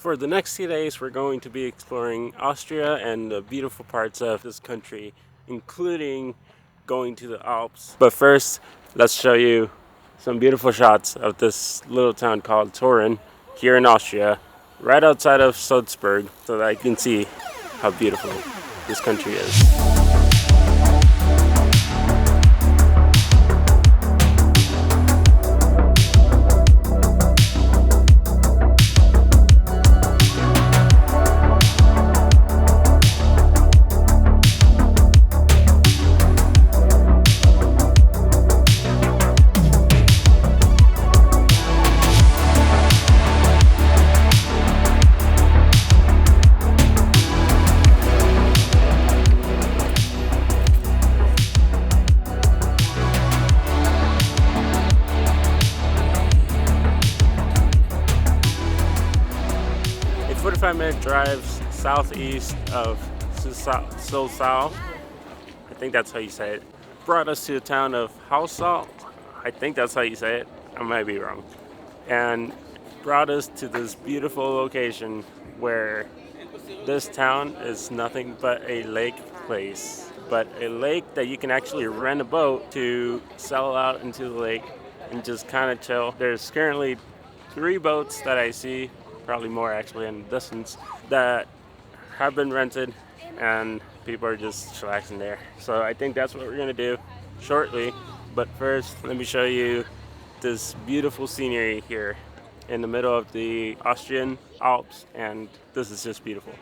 For the next 2 days, we're going to be exploring Austria and the beautiful parts of this country, including going to the Alps. But first, let's show you some beautiful shots of this little town called Turin here in Austria, right outside of Salzburg, so that I can see how beautiful this country is. A 45-minute drive southeast of Solsau, I think that's how you say it, brought us to the town of Hallstatt, I think that's how you say it, I might be wrong, and brought us to this beautiful location where this town is nothing but a lake place, but a lake that you can actually rent a boat to sail out into the lake and just kind of chill. There's currently 3 boats that I see, probably more actually in the distance, that have been rented and people are just chillaxing there. So I think that's what we're gonna do shortly. But first, let me show you this beautiful scenery here in the middle of the Austrian Alps, and this is just beautiful.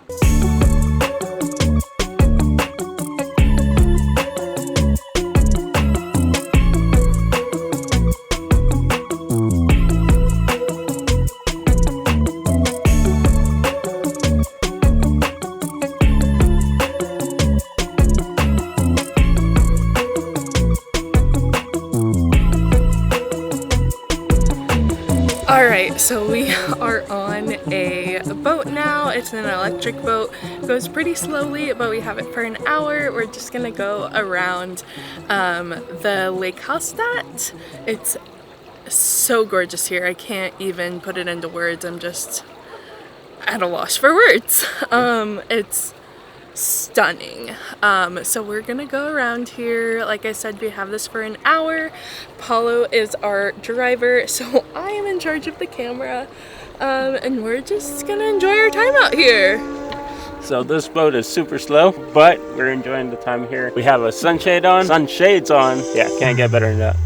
Alright, so we are on a boat now. It's an electric boat. It goes pretty slowly, but we have it for an hour. We're just gonna go around the Lake Hallstatt. It's so gorgeous here. I can't even put it into words. I'm just at a loss for words. It's stunning. So we're gonna go around here. Like I said, we have this for an hour. Paulo is our driver, so I am in charge of the camera, and we're just gonna enjoy our time out here. So this boat is super slow, but we're enjoying the time here. We have a sunshades on. Yeah, can't get better than that.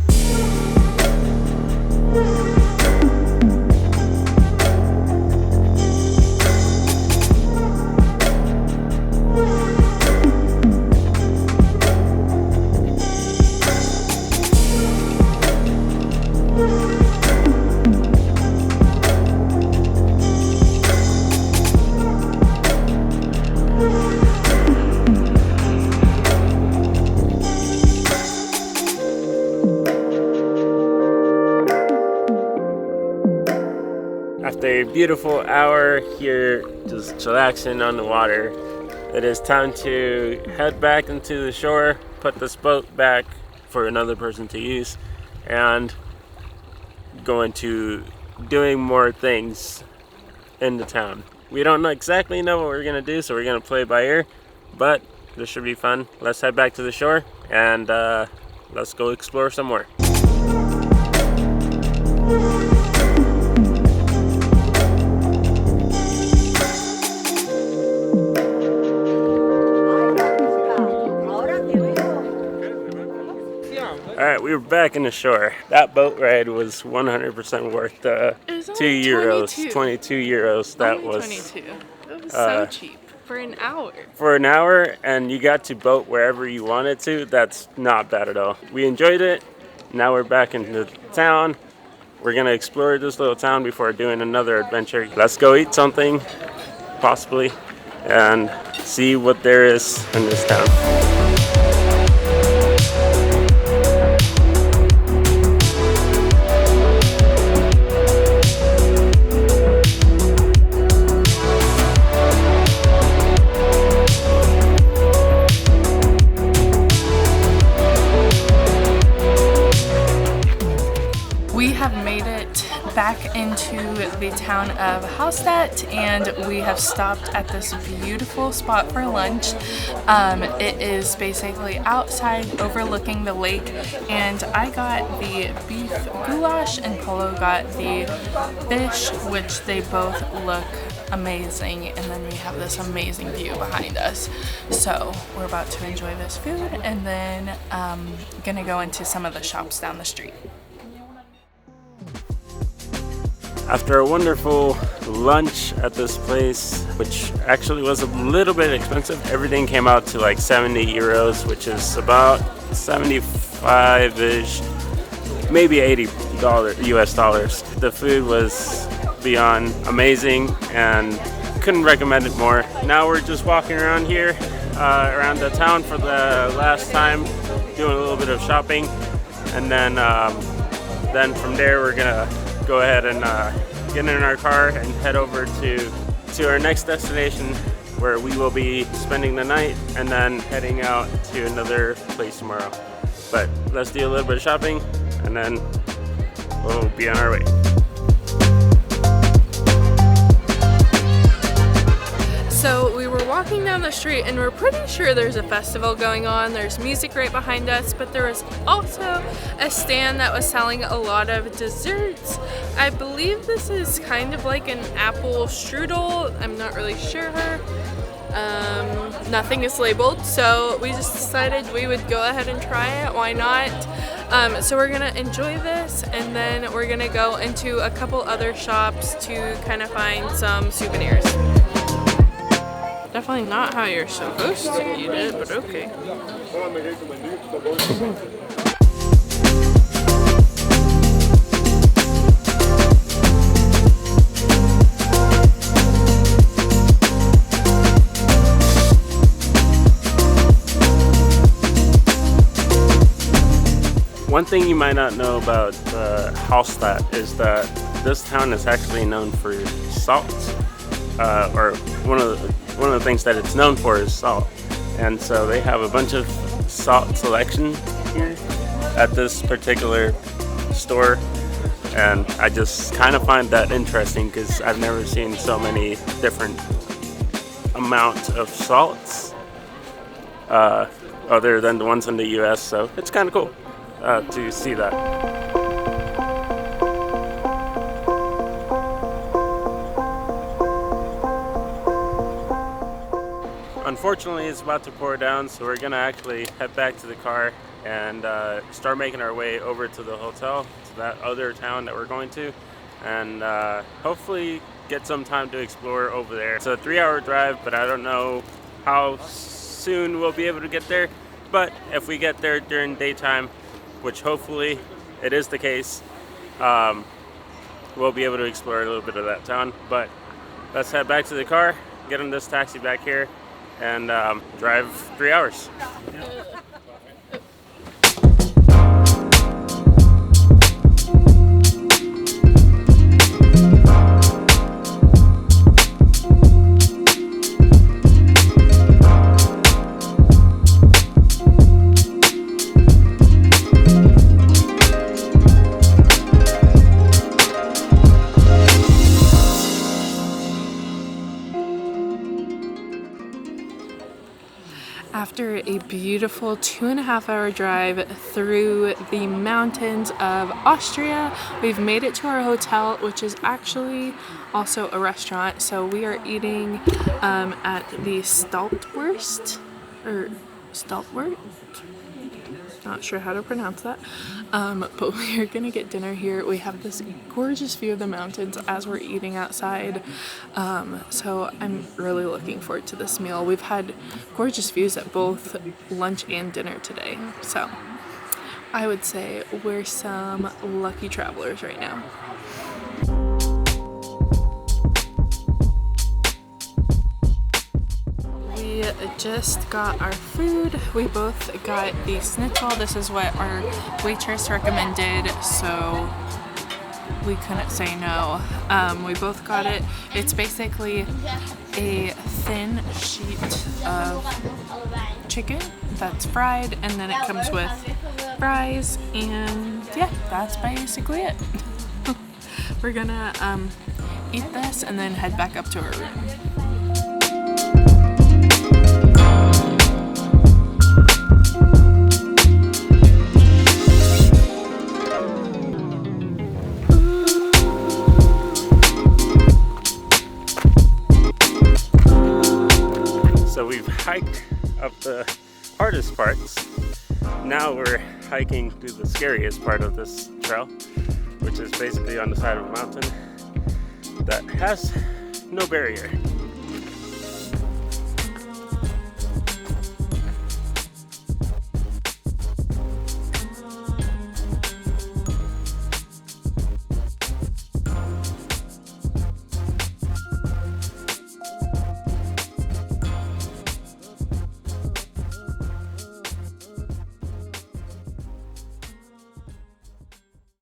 After a beautiful hour here, just chillaxing on the water, it is time to head back into the shore, put this boat back for another person to use, and go into doing more things in the town. We don't exactly know what we're gonna do, so we're gonna play by ear, but this should be fun. Let's head back to the shore and let's go explore some more. Alright, we were back in the shore. That boat ride was 100% worth the 22 euros. That only was 22. It was so cheap for an hour. For an hour, and you got to boat wherever you wanted to. That's not bad at all. We enjoyed it. Now we're back in the town. We're gonna explore this little town before doing another adventure. Let's go eat something, possibly, and see what there is in this town. We have made it back in into the town of Hallstatt, and we have stopped at this beautiful spot for lunch. It is basically outside overlooking the lake, and I got the beef goulash and Polo got the fish, which they both look amazing, and then we have this amazing view behind us. So we're about to enjoy this food and then gonna go into some of the shops down the street. After a wonderful lunch at this place, which actually was a little bit expensive, everything came out to like 70 euros, which is about 75-ish, maybe $80 US dollars. The food was beyond amazing and couldn't recommend it more. Now we're just walking around here, around the town for the last time, doing a little bit of shopping, and then from there we're gonna go ahead and get in our car and head over to our next destination, where we will be spending the night and then heading out to another place tomorrow. But let's do a little bit of shopping and then we'll be on our way. So we were walking down the street and we're pretty sure there's a festival going on. There's music right behind us, but there was also a stand that was selling a lot of desserts. I believe this is kind of like an apple strudel. I'm not really sure. Nothing is labeled, so we just decided we would go ahead and try it. Why not? So we're gonna enjoy this, and then we're gonna go into a couple other shops to kind of find some souvenirs. Definitely not how you're supposed to eat it, but okay. One thing you might not know about Hallstatt is that this town is actually known for salt, or one of the things that it's known for is salt. And so they have a bunch of salt selection here at this particular store, and I just kind of find that interesting because I've never seen so many different amounts of salts other than the ones in the US, so it's kind of cool to see that. Unfortunately, it's about to pour down, so we're gonna actually head back to the car and start making our way over to the hotel, to that other town that we're going to, and hopefully get some time to explore over there. It's a 3-hour drive, but I don't know how soon we'll be able to get there. But if we get there during daytime, which hopefully it is the case, we'll be able to explore a little bit of that town. But let's head back to the car, get in this taxi back here, and drive 3 hours. After a beautiful 2.5-hour drive through the mountains of Austria, we've made it to our hotel, which is actually also a restaurant. So we are eating at the Staltwurst, not sure how to pronounce that, but we are gonna get dinner here. We have this gorgeous view of the mountains as we're eating outside, so I'm really looking forward to this meal. We've had gorgeous views at both lunch and dinner today, so I would say we're some lucky travelers right now. We just got our food. We both got the schnitzel. This is what our waitress recommended, so we couldn't say no. We both got it. It's basically a thin sheet of chicken that's fried, and then it comes with fries, and yeah, that's basically it. we're gonna eat this and then head back up to our room. So we've hiked up the hardest parts. Now we're hiking through the scariest part of this trail, which is basically on the side of a mountain that has no barrier.